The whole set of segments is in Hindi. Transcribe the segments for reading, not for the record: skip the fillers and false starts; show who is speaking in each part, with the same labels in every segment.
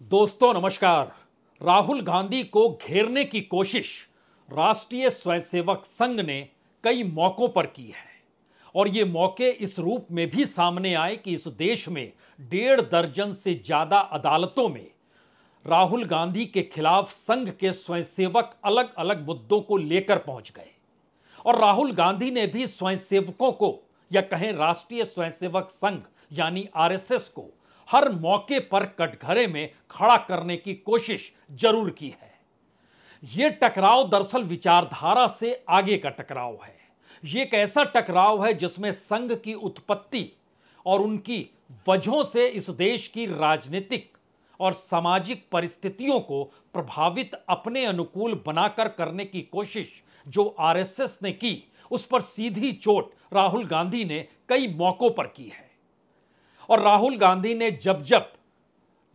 Speaker 1: दोस्तों नमस्कार। राहुल गांधी को घेरने की कोशिश राष्ट्रीय स्वयंसेवक संघ ने कई मौकों पर की है और ये मौके इस रूप में भी सामने आए कि इस देश में 1.5 दर्जन से ज्यादा अदालतों में राहुल गांधी के खिलाफ संघ के स्वयंसेवक अलग अलग मुद्दों को लेकर पहुंच गए और राहुल गांधी ने भी स्वयंसेवकों को या कहें राष्ट्रीय स्वयंसेवक संघ यानी आरएसएस को हर मौके पर कटघरे में खड़ा करने की कोशिश जरूर की है। यह टकराव दरअसल विचारधारा से आगे का टकराव है। यह एक ऐसा टकराव है जिसमें संघ की उत्पत्ति और उनकी वजहों से इस देश की राजनीतिक और सामाजिक परिस्थितियों को प्रभावित अपने अनुकूल बनाकर करने की कोशिश जो आरएसएस ने की, उस पर सीधी चोट राहुल गांधी ने कई मौकों पर की है। और राहुल गांधी ने जब जब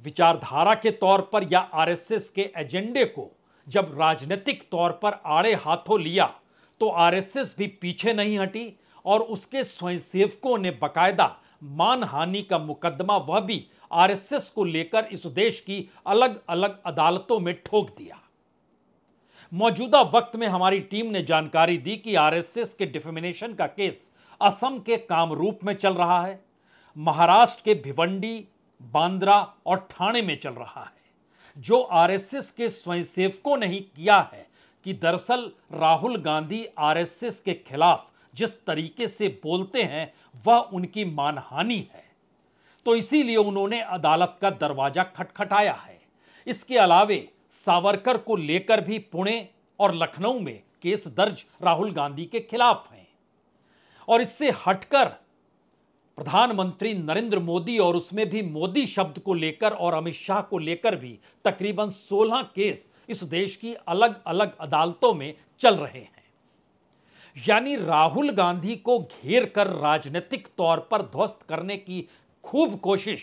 Speaker 1: विचारधारा के तौर पर या आरएसएस के एजेंडे को जब राजनीतिक तौर पर आड़े हाथों लिया तो आरएसएस भी पीछे नहीं हटी और उसके स्वयंसेवकों ने बकायदा मानहानि का मुकदमा वह भी आरएसएस को लेकर इस देश की अलग अलग अदालतों में ठोक दिया। मौजूदा वक्त में हमारी टीम ने जानकारी दी कि आरएसएस के डिफेमेशन का केस असम के कामरूप में चल रहा है, महाराष्ट्र के भिवंडी, बांद्रा और ठाणे में चल रहा है। जो आरएसएस के स्वयंसेवकों ने ही किया है कि दरअसल राहुल गांधी आरएसएस के खिलाफ जिस तरीके से बोलते हैं वह उनकी मानहानि है, तो इसीलिए उन्होंने अदालत का दरवाजा खटखटाया है। इसके अलावे सावरकर को लेकर भी पुणे और लखनऊ में केस दर्ज राहुल गांधी के खिलाफ हैं। और इससे हटकर प्रधानमंत्री नरेंद्र मोदी और उसमें भी मोदी शब्द को लेकर और अमित शाह को लेकर भी तकरीबन 16 केस इस देश की अलग अलग अदालतों में चल रहे हैं। यानी राहुल गांधी को घेर कर राजनीतिक तौर पर ध्वस्त करने की खूब कोशिश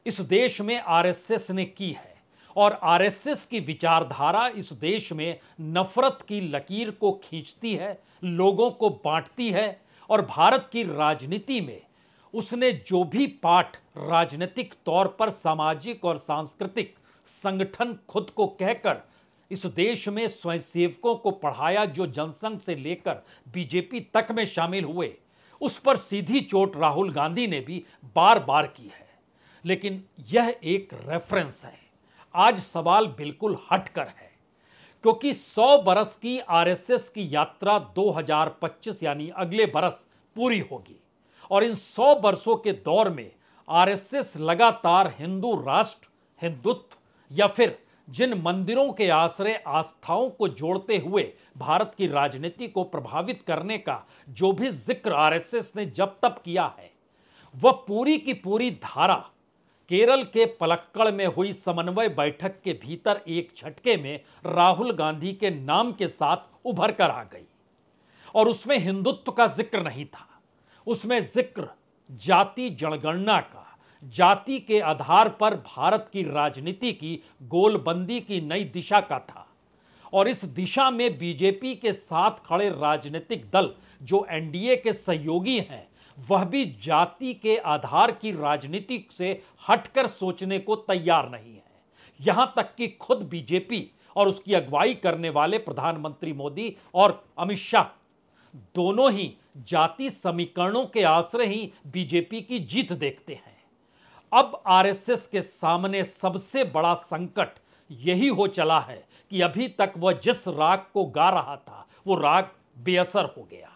Speaker 1: इस देश में आरएसएस ने की है और आरएसएस की विचारधारा इस देश में नफरत की लकीर को खींचती है, लोगों को बांटती है और भारत की राजनीति में उसने जो भी पाठ राजनीतिक तौर पर सामाजिक और सांस्कृतिक संगठन खुद को कहकर इस देश में स्वयंसेवकों को पढ़ाया, जो जनसंघ से लेकर बीजेपी तक में शामिल हुए, उस पर सीधी चोट राहुल गांधी ने भी बार बार की है। लेकिन यह एक रेफरेंस है। आज सवाल बिल्कुल हटकर है क्योंकि 100 बरस की आरएसएस की यात्रा 2025 यानी अगले बरस पूरी होगी और इन 100 वर्षों के दौर में आरएसएस लगातार हिंदू राष्ट्र, हिंदुत्व या फिर जिन मंदिरों के आश्रय आस्थाओं को जोड़ते हुए भारत की राजनीति को प्रभावित करने का जो भी जिक्र आरएसएस ने जब तब किया है, वह पूरी की पूरी धारा केरल के पलक्कड़ में हुई समन्वय बैठक के भीतर एक झटके में राहुल गांधी के नाम के साथ उभर कर आ गई। और उसमें हिंदुत्व का जिक्र नहीं था, उसमें जिक्र जाति जनगणना का, जाति के आधार पर भारत की राजनीति की गोलबंदी की नई दिशा का था। और इस दिशा में बीजेपी के साथ खड़े राजनीतिक दल जो एनडीए के सहयोगी हैं, वह भी जाति के आधार की राजनीति से हटकर सोचने को तैयार नहीं है। यहां तक कि खुद बीजेपी और उसकी अगुवाई करने वाले प्रधानमंत्री मोदी और अमित शाह दोनों ही जाति समीकरणों के आश्रय ही बीजेपी की जीत देखते हैं। अब आरएसएस के सामने सबसे बड़ा संकट यही हो चला है कि अभी तक वह जिस राग को गा रहा था वो राग बेअसर हो गया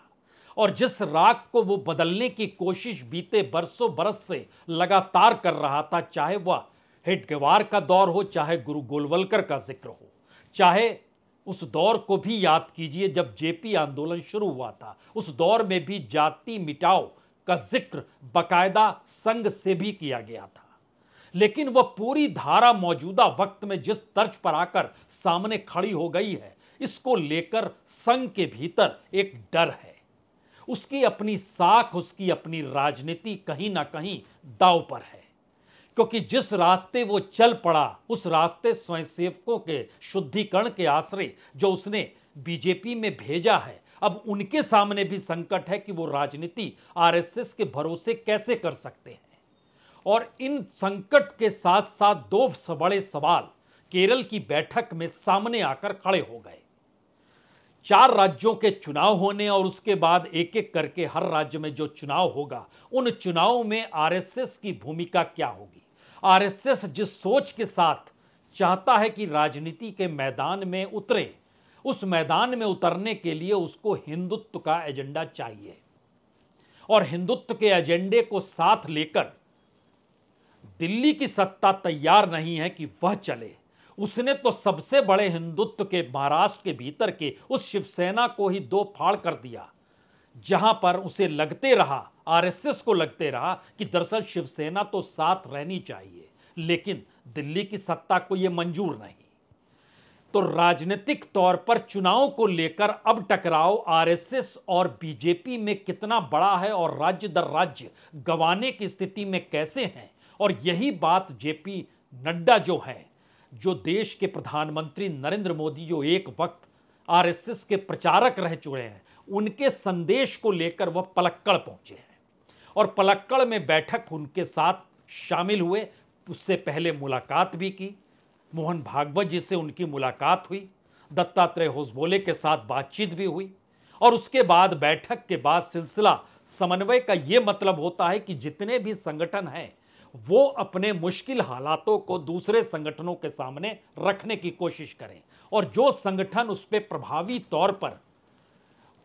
Speaker 1: और जिस राग को वो बदलने की कोशिश बीते बरसों बरस से लगातार कर रहा था, चाहे वह हेडगेवार का दौर हो, चाहे गुरु गोलवलकर का जिक्र हो, चाहे उस दौर को भी याद कीजिए जब जेपी आंदोलन शुरू हुआ था, उस दौर में भी जाति मिटाओ का जिक्र बकायदा संघ से भी किया गया था। लेकिन वह पूरी धारा मौजूदा वक्त में जिस तर्ज पर आकर सामने खड़ी हो गई है, इसको लेकर संघ के भीतर एक डर है। उसकी अपनी साख, उसकी अपनी राजनीति कहीं ना कहीं दांव पर है क्योंकि जिस रास्ते वो चल पड़ा उस रास्ते स्वयंसेवकों के शुद्धिकरण के आश्रय जो उसने बीजेपी में भेजा है, अब उनके सामने भी संकट है कि वो राजनीति आरएसएस के भरोसे कैसे कर सकते हैं। और इन संकट के साथ साथ दो बड़े सवाल केरल की बैठक में सामने आकर खड़े हो गए। 4 राज्यों के चुनाव होने और उसके बाद एक एक करके हर राज्य में जो चुनाव होगा, उन चुनावों में आरएसएस की भूमिका क्या होगी। आरएसएस जिस सोच के साथ चाहता है कि राजनीति के मैदान में उतरे, उस मैदान में उतरने के लिए उसको हिंदुत्व का एजेंडा चाहिए और हिंदुत्व के एजेंडे को साथ लेकर दिल्ली की सत्ता तैयार नहीं है कि वह चले। उसने तो सबसे बड़े हिंदुत्व के महाराष्ट्र के भीतर के उस शिवसेना को ही दो फाड़ कर दिया, जहां पर उसे लगते रहा, आरएसएस को लगते रहा कि दरअसल शिवसेना तो साथ रहनी चाहिए, लेकिन दिल्ली की सत्ता को यह मंजूर नहीं। तो राजनीतिक तौर पर चुनाव को लेकर अब टकराव आरएसएस और बीजेपी में कितना बड़ा है और राज्य दर राज्य गंवाने की स्थिति में कैसे हैं, और यही बात जेपी नड्डा जो है, जो देश के प्रधानमंत्री नरेंद्र मोदी जो एक वक्त आरएसएस के प्रचारक रह चुके हैं, उनके संदेश को लेकर वह पलक्कड़ पहुंचे हैं और पलक्कड़ में बैठक उनके साथ शामिल हुए। उससे पहले मुलाकात भी की, मोहन भागवत जी से उनकी मुलाकात हुई, दत्तात्रेय होसबोले के साथ बातचीत भी हुई और उसके बाद बैठक के बाद सिलसिला समन्वय का यह मतलब होता है कि जितने भी संगठन हैं वो अपने मुश्किल हालातों को दूसरे संगठनों के सामने रखने की कोशिश करें और जो संगठन उस पर प्रभावी तौर पर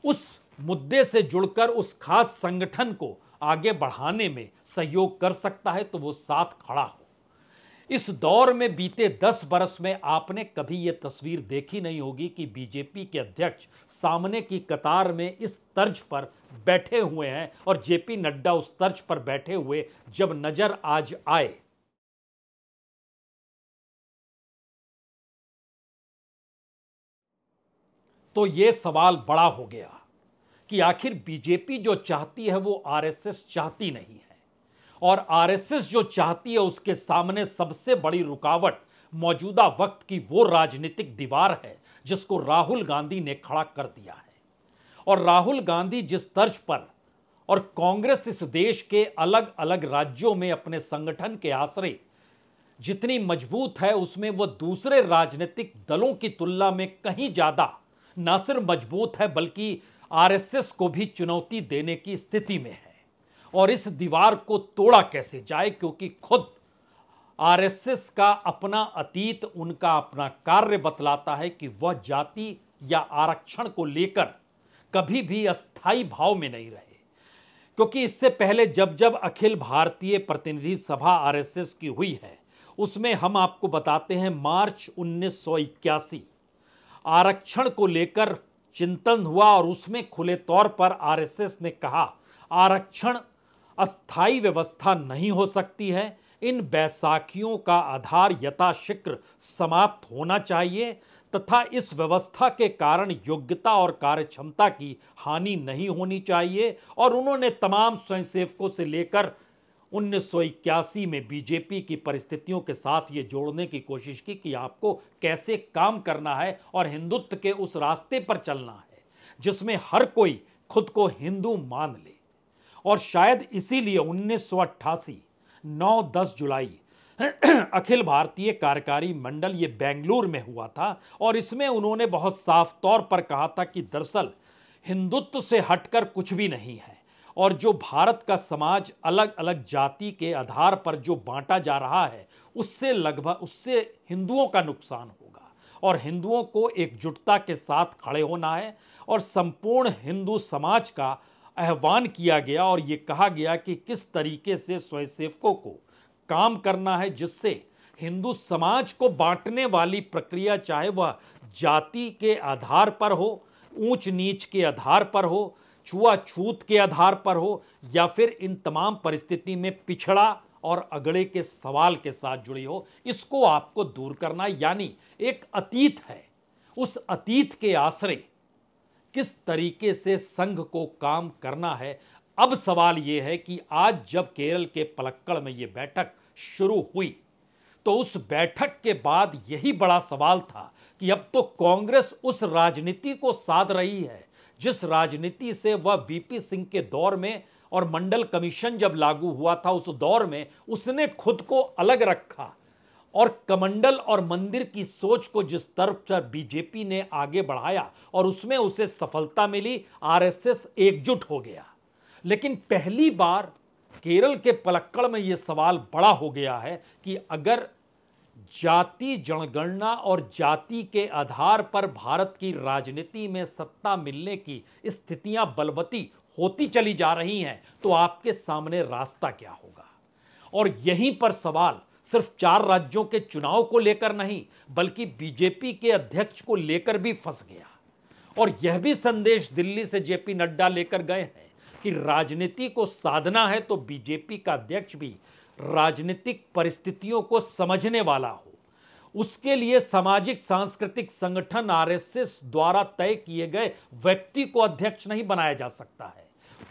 Speaker 1: उस मुद्दे से जुड़कर उस खास संगठन को आगे बढ़ाने में सहयोग कर सकता है तो वो साथ खड़ा हो। इस दौर में बीते 10 बरस में आपने कभी यह तस्वीर देखी नहीं होगी कि बीजेपी के अध्यक्ष सामने की कतार में इस तर्ज पर बैठे हुए हैं और जेपी नड्डा उस तर्ज पर बैठे हुए जब नजर आज आए तो यह सवाल बड़ा हो गया कि आखिर बीजेपी जो चाहती है वो आरएसएस चाहती नहीं है, और आरएसएस जो चाहती है उसके सामने सबसे बड़ी रुकावट मौजूदा वक्त की वो राजनीतिक दीवार है जिसको राहुल गांधी ने खड़ा कर दिया है। और राहुल गांधी जिस तर्ज पर और कांग्रेस इस देश के अलग अलग राज्यों में अपने संगठन के आश्रय जितनी मजबूत है, उसमें वह दूसरे राजनीतिक दलों की तुलना में कहीं ज्यादा न सिर्फ मजबूत है बल्कि आरएसएस को भी चुनौती देने की स्थिति में है। और इस दीवार को तोड़ा कैसे जाए, क्योंकि खुद आरएसएस का अपना अतीत, उनका अपना कार्य बतलाता है कि वह जाति या आरक्षण को लेकर कभी भी अस्थायी भाव में नहीं रहे। क्योंकि इससे पहले जब जब अखिल भारतीय प्रतिनिधि सभा आरएसएस की हुई है, उसमें हम आपको बताते हैं मार्च 1981 आरक्षण को लेकर चिंतन हुआ और उसमें खुले तौर पर आरएसएस ने कहा आरक्षण अस्थायी व्यवस्था नहीं हो सकती है, इन बैसाखियों का आधार यथाशीघ्र समाप्त होना चाहिए तथा इस व्यवस्था के कारण योग्यता और कार्यक्षमता की हानि नहीं होनी चाहिए। और उन्होंने तमाम स्वयंसेवकों से लेकर 1981 में बीजेपी की परिस्थितियों के साथ ये जोड़ने की कोशिश की कि आपको कैसे काम करना है और हिंदुत्व के उस रास्ते पर चलना है जिसमें हर कोई खुद को हिंदू मान ले। और शायद इसीलिए 1988 9-10 जुलाई अखिल भारतीय कार्यकारी मंडल ये बेंगलुरु में हुआ था और इसमें उन्होंने बहुत साफ तौर पर कहा था कि दरअसल हिंदुत्व से हटकर कुछ भी नहीं है और जो भारत का समाज अलग अलग जाति के आधार पर जो बांटा जा रहा है उससे हिंदुओं का नुकसान होगा और हिंदुओं को एकजुटता के साथ खड़े होना है। और संपूर्ण हिंदू समाज का आह्वान किया गया और ये कहा गया कि किस तरीके से स्वयंसेवकों को काम करना है जिससे हिंदू समाज को बांटने वाली प्रक्रिया, चाहे वह जाति के आधार पर हो, ऊंच नीच के आधार पर हो, छुआछूत के आधार पर हो या फिर इन तमाम परिस्थिति में पिछड़ा और अगड़े के सवाल के साथ जुड़ी हो, इसको आपको दूर करना। यानी एक अतीत है, उस अतीत के आश्रय किस तरीके से संघ को काम करना है। अब सवाल यह है कि आज जब केरल के पलक्कड़ में यह बैठक शुरू हुई तो उस बैठक के बाद यही बड़ा सवाल था कि अब तो कांग्रेस उस राजनीति को साध रही है जिस राजनीति से वह वीपी सिंह के दौर में और मंडल कमीशन जब लागू हुआ था उस दौर में उसने खुद को अलग रखा और कमंडल और मंदिर की सोच को जिस तरफ पर बीजेपी ने आगे बढ़ाया और उसमें उसे सफलता मिली, आरएसएस एकजुट हो गया। लेकिन पहली बार केरल के पलक्कड़ में यह सवाल बड़ा हो गया है कि अगर जाति जनगणना और जाति के आधार पर भारत की राजनीति में सत्ता मिलने की स्थितियां बलवती होती चली जा रही हैं तो आपके सामने रास्ता क्या होगा। और यहीं पर सवाल सिर्फ 4 राज्यों के चुनाव को लेकर नहीं बल्कि बीजेपी के अध्यक्ष को लेकर भी फंस गया। और यह भी संदेश दिल्ली से जेपी नड्डा लेकर गए हैं कि राजनीति को साधना है तो बीजेपी का अध्यक्ष भी राजनीतिक परिस्थितियों को समझने वाला हो। उसके लिए सामाजिक सांस्कृतिक संगठन आरएसएस द्वारा तय किए गए व्यक्ति को अध्यक्ष नहीं बनाया जा सकता है।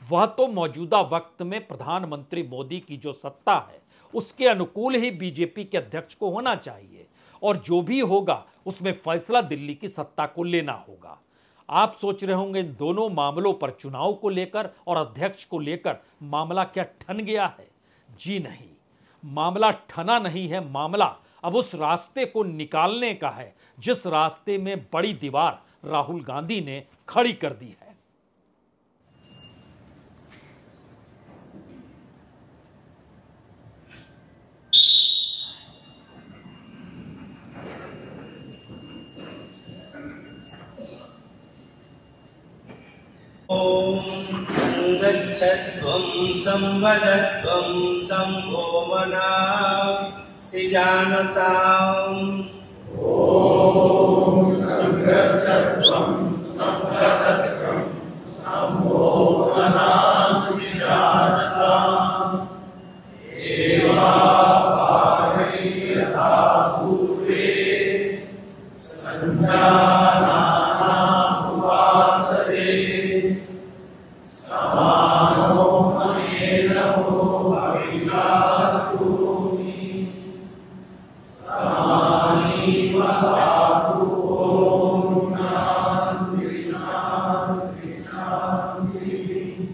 Speaker 1: वह तो मौजूदा वक्त में प्रधानमंत्री मोदी की जो सत्ता है उसके अनुकूल ही बीजेपी के अध्यक्ष को होना चाहिए और जो भी होगा उसमें फैसला दिल्ली की सत्ता को लेना होगा। आप सोच रहे होंगे इन दोनों मामलों पर, चुनाव को लेकर और अध्यक्ष को लेकर, मामला क्या ठन गया है? जी नहीं, मामला ठना नहीं है। मामला अब उस रास्ते को निकालने का है जिस रास्ते में बड़ी दीवार राहुल गांधी ने खड़ी कर दी है।
Speaker 2: ओम गच्छध्वं संवदध्वं संभोमना सिजानताम्।
Speaker 3: ओम संगच्छध्वं संवदध्वं संभोमना सिजानताम्। एवापारे यथा पूर्वे संजानानाम् उपासते समानो अनेन भविष्यात्तूनि समानि वदातु। ओम शांति शांति शांति।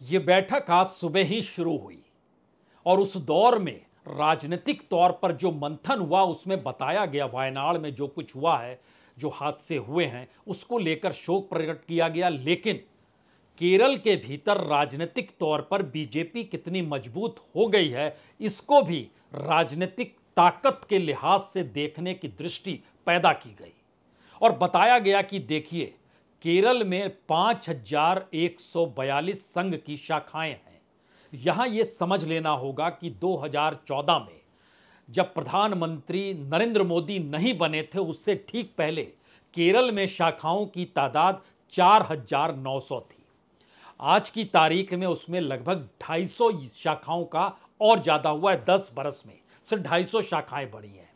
Speaker 1: ये बैठक आज सुबह ही शुरू हुई और उस दौर में राजनीतिक तौर पर जो मंथन हुआ उसमें बताया गया, वायनाड में जो कुछ हुआ है, जो हादसे हुए हैं उसको लेकर शोक प्रकट किया गया। लेकिन केरल के भीतर राजनीतिक तौर पर बीजेपी कितनी मजबूत हो गई है इसको भी राजनीतिक ताकत के लिहाज से देखने की दृष्टि पैदा की गई और बताया गया कि देखिए केरल में 5142 संघ की शाखाएं हैं। यहां यह समझ लेना होगा कि 2014 में जब प्रधानमंत्री नरेंद्र मोदी नहीं बने थे उससे ठीक पहले केरल में शाखाओं की तादाद 4900 थी। आज की तारीख में उसमें लगभग 250 शाखाओं का और ज्यादा हुआ है। 10 बरस में सिर्फ 250 शाखाएं बढ़ी हैं।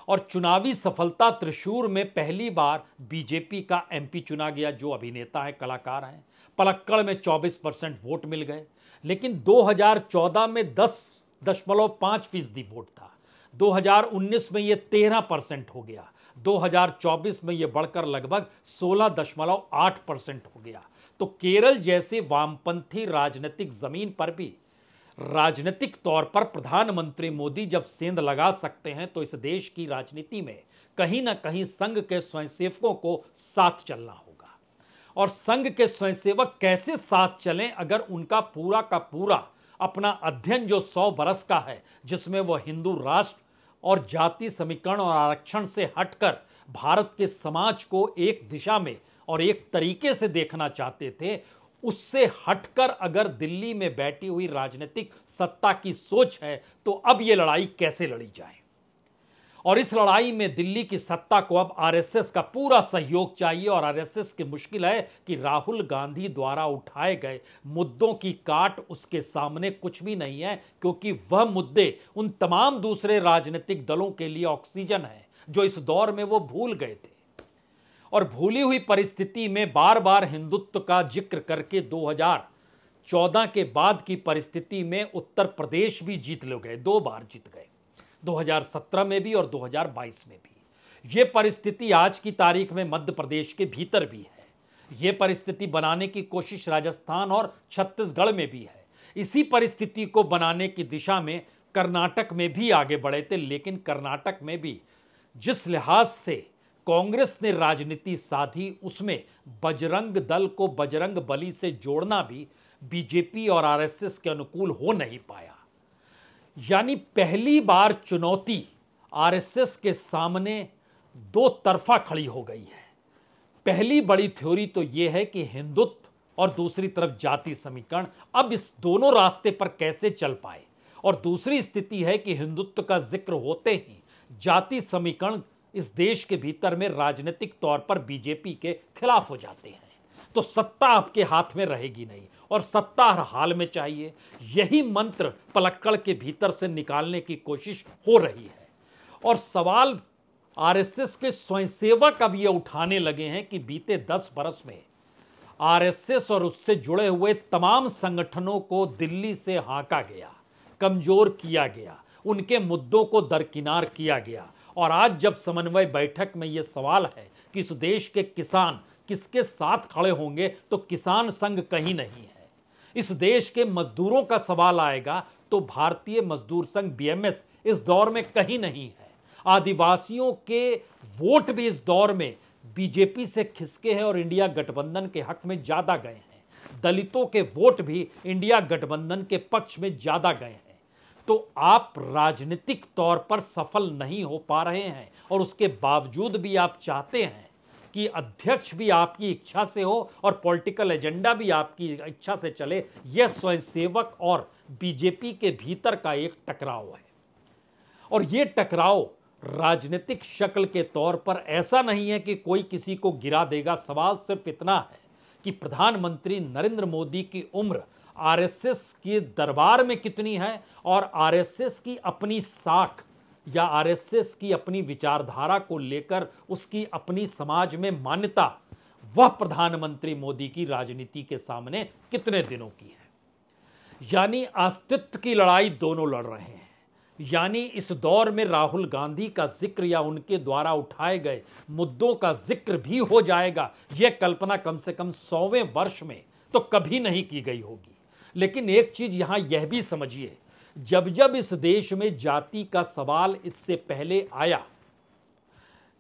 Speaker 1: और चुनावी सफलता त्रिशूर में पहली बार बीजेपी का एमपी चुना गया जो अभिनेता है, कलाकार हैं। पलक्कड़ में 24% वोट मिल गए। लेकिन 2014 में 10.5% वोट था। 2019 में यह 13% हो गया। 2024 में यह बढ़कर लगभग 16.8% हो गया। तो केरल जैसे वामपंथी राजनीतिक जमीन पर भी राजनीतिक तौर पर प्रधानमंत्री मोदी जब सेंध लगा सकते हैं तो इस देश की राजनीति में कहीं ना कहीं संघ के स्वयंसेवकों को साथ चलना होगा। और संघ के स्वयंसेवक कैसे साथ चलें अगर उनका पूरा का पूरा अपना अध्ययन जो 100 बरस का है जिसमें वो हिंदू राष्ट्र और जाति समीकरण और आरक्षण से हटकर भारत के समाज को एक दिशा में और एक तरीके से देखना चाहते थे, उससे हटकर अगर दिल्ली में बैठी हुई राजनीतिक सत्ता की सोच है तो अब यह लड़ाई कैसे लड़ी जाए। और इस लड़ाई में दिल्ली की सत्ता को अब आरएसएस का पूरा सहयोग चाहिए। और आरएसएस की मुश्किल है कि राहुल गांधी द्वारा उठाए गए मुद्दों की काट उसके सामने कुछ भी नहीं है, क्योंकि वह मुद्दे उन तमाम दूसरे राजनीतिक दलों के लिए ऑक्सीजन है जो इस दौर में वो भूल गए थे। और भूली हुई परिस्थिति में बार बार हिंदुत्व का जिक्र करके 2014 के बाद की परिस्थिति में उत्तर प्रदेश भी जीत ले गए, 2 बार जीत गए, 2017 में भी और 2022 में भी। यह परिस्थिति आज की तारीख में मध्य प्रदेश के भीतर भी है। यह परिस्थिति बनाने की कोशिश राजस्थान और छत्तीसगढ़ में भी है। इसी परिस्थिति को बनाने की दिशा में कर्नाटक में भी आगे बढ़े थे, लेकिन कर्नाटक में भी जिस लिहाज से कांग्रेस ने राजनीति साधी उसमें बजरंग दल को बजरंग बली से जोड़ना भी बीजेपी और आरएसएस के अनुकूल हो नहीं पाया। यानी पहली बार चुनौती आरएसएस के सामने दो तरफा खड़ी हो गई है। पहली बड़ी थ्योरी तो यह है कि हिंदुत्व और दूसरी तरफ जाति समीकरण, अब इस दोनों रास्ते पर कैसे चल पाए। और दूसरी स्थिति है कि हिंदुत्व का जिक्र होते ही जाति समीकरण इस देश के भीतर में राजनीतिक तौर पर बीजेपी के खिलाफ हो जाते हैं, तो सत्ता आपके हाथ में रहेगी नहीं और सत्ता हर हाल में चाहिए। यही मंत्र पलक्कड़ के भीतर से निकालने की कोशिश हो रही है। और सवाल आरएसएस के स्वयंसेवक अब ये उठाने लगे हैं कि बीते 10 बरस में आरएसएस और उससे जुड़े हुए तमाम संगठनों को दिल्ली से हाँका गया, कमजोर किया गया, उनके मुद्दों को दरकिनार किया गया। और आज जब समन्वय बैठक में यह सवाल है कि इस देश के किसान किसके साथ खड़े होंगे, तो किसान संघ कहीं नहीं है। इस देश के मजदूरों का सवाल आएगा तो भारतीय मजदूर संघ बीएमएस इस दौर में कहीं नहीं है। आदिवासियों के वोट भी इस दौर में बीजेपी से खिसके हैं और इंडिया गठबंधन के हक में ज्यादा गए हैं। दलितों के वोट भी इंडिया गठबंधन के पक्ष में ज्यादा गए हैं। तो आप राजनीतिक तौर पर सफल नहीं हो पा रहे हैं और उसके बावजूद भी आप चाहते हैं कि अध्यक्ष भी आपकी इच्छा से हो और पॉलिटिकल एजेंडा भी आपकी इच्छा से चले। यह स्वयंसेवक और बीजेपी के भीतर का एक टकराव है। और यह टकराव राजनीतिक शक्ल के तौर पर ऐसा नहीं है कि कोई किसी को गिरा देगा। सवाल सिर्फ इतना है कि प्रधानमंत्री नरेंद्र मोदी की उम्र आरएसएस के दरबार में कितनी है और आरएसएस की अपनी साख या आरएसएस की अपनी विचारधारा को लेकर उसकी अपनी समाज में मान्यता, वह प्रधानमंत्री मोदी की राजनीति के सामने कितने दिनों की है। यानी अस्तित्व की लड़ाई दोनों लड़ रहे हैं। यानी इस दौर में राहुल गांधी का जिक्र या उनके द्वारा उठाए गए मुद्दों का जिक्र भी हो जाएगा, यह कल्पना कम से कम 100वें वर्ष में तो कभी नहीं की गई होगी। लेकिन एक चीज यहां यह भी समझिए, जब जब इस देश में जाति का सवाल इससे पहले आया,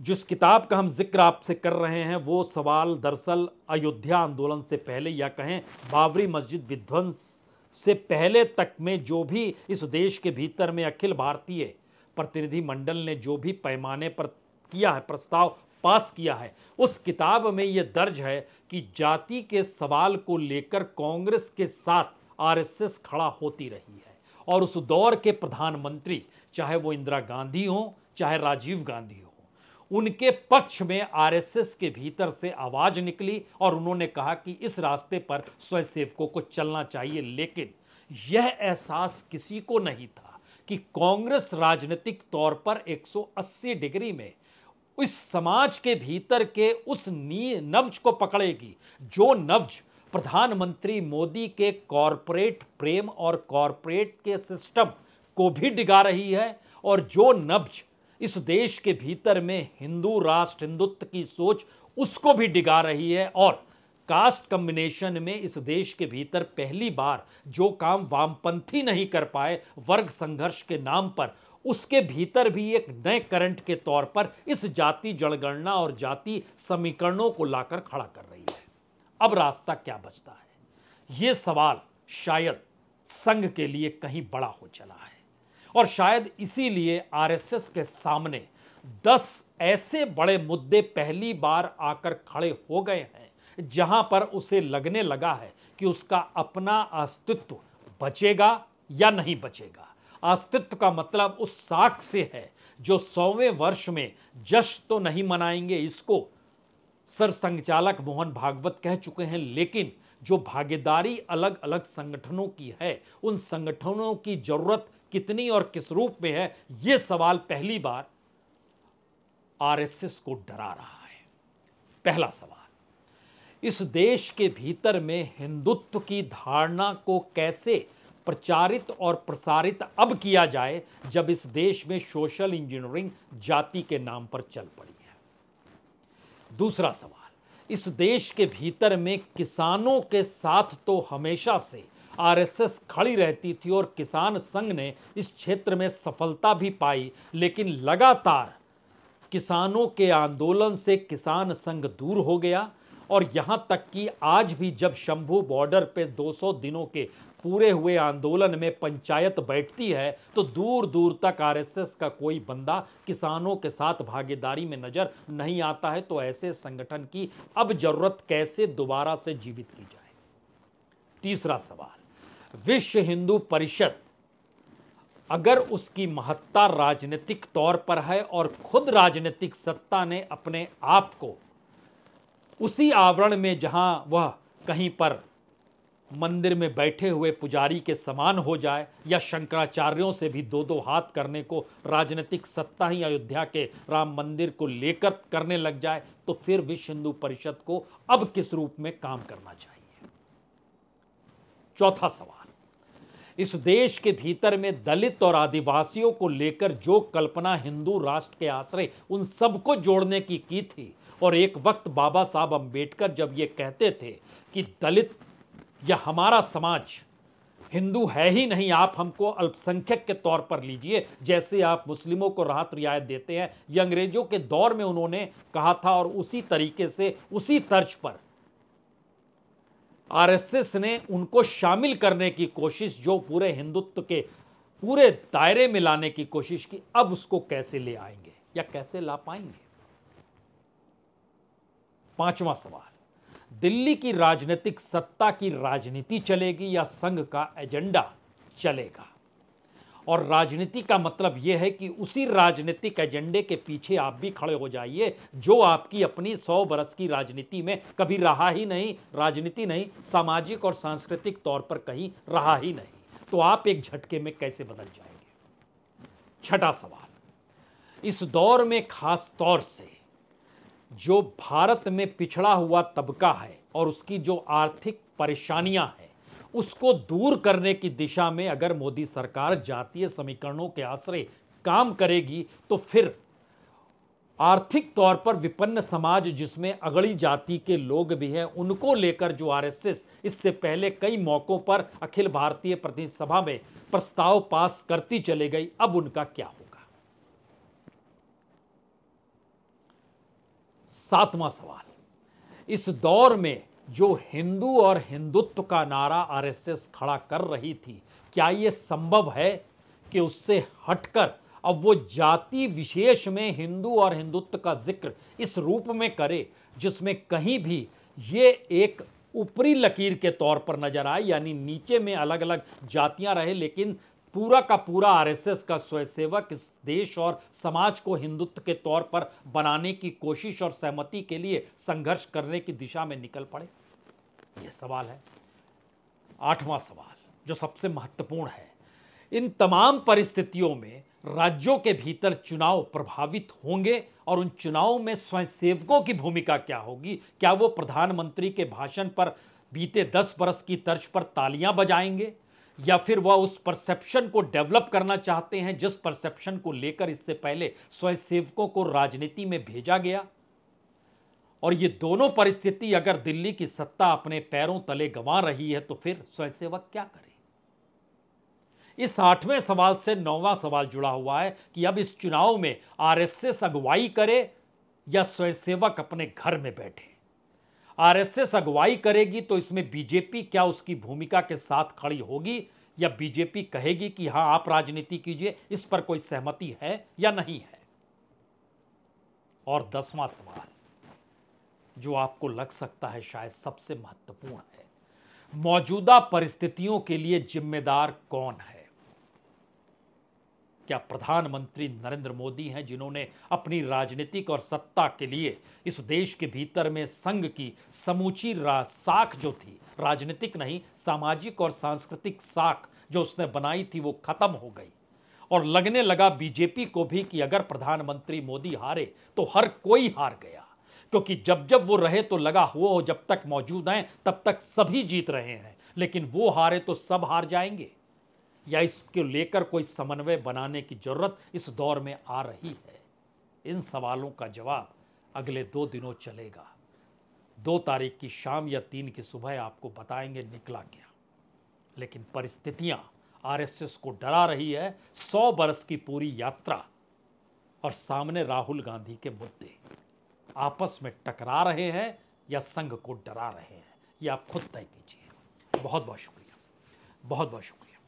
Speaker 1: जिस किताब का हम जिक्र आपसे कर रहे हैं वो सवाल दरअसल अयोध्या आंदोलन से पहले या कहें बाबरी मस्जिद विध्वंस से पहले तक में जो भी इस देश के भीतर में अखिल भारतीय प्रतिनिधि मंडल ने जो भी पैमाने पर किया है, प्रस्ताव पास किया है, उस किताब में यह दर्ज है कि जाति के सवाल को लेकर कांग्रेस के साथ आरएसएस खड़ा होती रही है। और उस दौर के प्रधानमंत्री, चाहे वो इंदिरा गांधी हो चाहे राजीव गांधी हो, उनके पक्ष में आरएसएस के भीतर से आवाज निकली और उन्होंने कहा कि इस रास्ते पर स्वयंसेवकों को चलना चाहिए। लेकिन यह एहसास किसी को नहीं था कि कांग्रेस राजनीतिक तौर पर 180 डिग्री में इस समाज के भीतर के उस नब्ज को पकड़ेगी, जो नब्ज प्रधानमंत्री मोदी के कॉरपोरेट प्रेम और कॉरपोरेट के सिस्टम को भी डिगा रही है, और जो नब्ज इस देश के भीतर में हिंदू राष्ट्र हिंदुत्व की सोच उसको भी डिगा रही है। और कास्ट कॉम्बिनेशन में इस देश के भीतर पहली बार जो काम वामपंथी नहीं कर पाए वर्ग संघर्ष के नाम पर, उसके भीतर भी एक नए करंट के तौर पर इस जाति जनगणना और जाति समीकरणों को लाकर खड़ा कर रही है। अब रास्ता क्या बचता है, यह सवाल शायद संघ के लिए कहीं बड़ा हो चला है। और शायद इसीलिए आरएसएस के सामने 10 ऐसे बड़े मुद्दे पहली बार आकर खड़े हो गए हैं जहां पर उसे लगने लगा है कि उसका अपना अस्तित्व बचेगा या नहीं बचेगा। अस्तित्व का मतलब उस साख से है जो 100वें वर्ष में जश्न तो नहीं मनाएंगे, इसको सर संघचालक मोहन भागवत कह चुके हैं, लेकिन जो भागीदारी अलग अलग संगठनों की है, उन संगठनों की जरूरत कितनी और किस रूप में है, यह सवाल पहली बार आरएसएस को डरा रहा है। पहला सवाल, इस देश के भीतर में हिंदुत्व की धारणा को कैसे प्रचारित और प्रसारित अब किया जाए जब इस देश में सोशल इंजीनियरिंग जाति के नाम पर चल पड़ी है। दूसरा सवाल, इस देश के भीतर में किसानों के साथ तो हमेशा से आरएसएस खड़ी रहती थी और किसान संघ ने इस क्षेत्र में सफलता भी पाई, लेकिन लगातार किसानों के आंदोलन से किसान संघ दूर हो गया। और यहां तक कि आज भी जब शंभू बॉर्डर पे 200 दिनों के पूरे हुए आंदोलन में पंचायत बैठती है तो दूर दूर तक आरएसएस का कोई बंदा किसानों के साथ भागीदारी में नजर नहीं आता है। तो ऐसे संगठन की अब जरूरत कैसे दोबारा से जीवित की जाए। तीसरा सवाल, विश्व हिंदू परिषद अगर उसकी महत्ता राजनीतिक तौर पर है और खुद राजनीतिक सत्ता ने अपने आप को उसी आवरण में जहां वह कहीं पर मंदिर में बैठे हुए पुजारी के समान हो जाए या शंकराचार्यों से भी दो दो हाथ करने को राजनीतिक सत्ता ही अयोध्या के राम मंदिर को लेकर करने लग जाए, तो फिर विश्व हिंदू परिषद को अब किस रूप में काम करना चाहिए। चौथा सवाल, इस देश के भीतर में दलित और आदिवासियों को लेकर जो कल्पना हिंदू राष्ट्र के आश्रय उन सबको जोड़ने की थी, और एक वक्त बाबा साहब अंबेडकर जब ये कहते थे कि दलित या हमारा समाज हिंदू है ही नहीं, आप हमको अल्पसंख्यक के तौर पर लीजिए, जैसे आप मुस्लिमों को राहत रियायत देते हैं, ये अंग्रेजों के दौर में उन्होंने कहा था। और उसी तरीके से उसी तर्ज पर आरएसएस ने उनको शामिल करने की कोशिश, जो पूरे हिंदुत्व के पूरे दायरे में लाने की कोशिश की, अब उसको कैसे ले आएंगे या कैसे ला पाएंगे। पांचवा सवाल, दिल्ली की राजनीतिक सत्ता की राजनीति चलेगी या संघ का एजेंडा चलेगा। और राजनीति का मतलब यह है कि उसी राजनीतिक एजेंडे के पीछे आप भी खड़े हो जाइए जो आपकी अपनी 100 बरस की राजनीति में कभी रहा ही नहीं, राजनीति नहीं, सामाजिक और सांस्कृतिक तौर पर कहीं रहा ही नहीं। तो आप एक झटके में कैसे बदल जाएंगे। छठा सवाल, इस दौर में खास तौर से जो भारत में पिछड़ा हुआ तबका है और उसकी जो आर्थिक परेशानियां हैं उसको दूर करने की दिशा में अगर मोदी सरकार जातीय समीकरणों के आश्रय काम करेगी, तो फिर आर्थिक तौर पर विपन्न समाज जिसमें अगड़ी जाति के लोग भी हैं, उनको लेकर जो आरएसएस इससे पहले कई मौकों पर अखिल भारतीय प्रतिनिधि सभा में प्रस्ताव पास करती चले गई, अब उनका क्या होगा। सातवां सवाल, इस दौर में जो हिंदू और हिंदुत्व का नारा आरएसएस खड़ा कर रही थी, क्या यह संभव है कि उससे हटकर अब वो जाति विशेष में हिंदू और हिंदुत्व का जिक्र इस रूप में करे जिसमें कहीं भी ये एक ऊपरी लकीर के तौर पर नजर आए, यानी नीचे में अलग अलग जातियां रहे, लेकिन पूरा का पूरा आरएसएस का स्वयंसेवक इस देश और समाज को हिंदुत्व के तौर पर बनाने की कोशिश और सहमति के लिए संघर्ष करने की दिशा में निकल पड़े। यह सवाल है। आठवां सवाल जो सबसे महत्वपूर्ण है, इन तमाम परिस्थितियों में राज्यों के भीतर चुनाव प्रभावित होंगे और उन चुनावों में स्वयंसेवकों की भूमिका क्या होगी। क्या वो प्रधानमंत्री के भाषण पर बीते 10 बरस की तर्ज पर तालियां बजाएंगे, या फिर वह उस परसेप्शन को डेवलप करना चाहते हैं जिस परसेप्शन को लेकर इससे पहले स्वयंसेवकों को राजनीति में भेजा गया। और ये दोनों परिस्थिति अगर दिल्ली की सत्ता अपने पैरों तले गंवा रही है, तो फिर स्वयंसेवक क्या करें। इस 8वें सवाल से 9वां सवाल जुड़ा हुआ है कि अब इस चुनाव में आरएसएस अगुवाई करे या स्वयंसेवक अपने घर में बैठे। आरएसएस अगुवाई करेगी तो इसमें बीजेपी क्या उसकी भूमिका के साथ खड़ी होगी, या बीजेपी कहेगी कि हां आप राजनीति कीजिए, इस पर कोई सहमति है या नहीं है। और 10वां सवाल जो आपको लग सकता है शायद सबसे महत्वपूर्ण है, मौजूदा परिस्थितियों के लिए जिम्मेदार कौन है। क्या प्रधानमंत्री नरेंद्र मोदी हैं जिन्होंने अपनी राजनीतिक और सत्ता के लिए इस देश के भीतर में संघ की समूची साख जो थी, राजनीतिक नहीं सामाजिक और सांस्कृतिक साख जो उसने बनाई थी, वो खत्म हो गई। और लगने लगा बीजेपी को भी कि अगर प्रधानमंत्री मोदी हारे तो हर कोई हार गया, क्योंकि जब जब वो रहे तो लगा वो जब तक मौजूद हैं तब तक सभी जीत रहे हैं, लेकिन वो हारे तो सब हार जाएंगे। या इसके लेकर कोई समन्वय बनाने की जरूरत इस दौर में आ रही है। इन सवालों का जवाब अगले 2 दिनों चलेगा। 2 तारीख की शाम या 3 की सुबह आपको बताएंगे निकला क्या। लेकिन परिस्थितियां आरएसएस को डरा रही है। 100 बरस की पूरी यात्रा और सामने राहुल गांधी के मुद्दे आपस में टकरा रहे हैं या संघ को डरा रहे हैं, ये आप खुद तय कीजिए। बहुत बहुत शुक्रिया, बहुत बहुत शुक्रिया।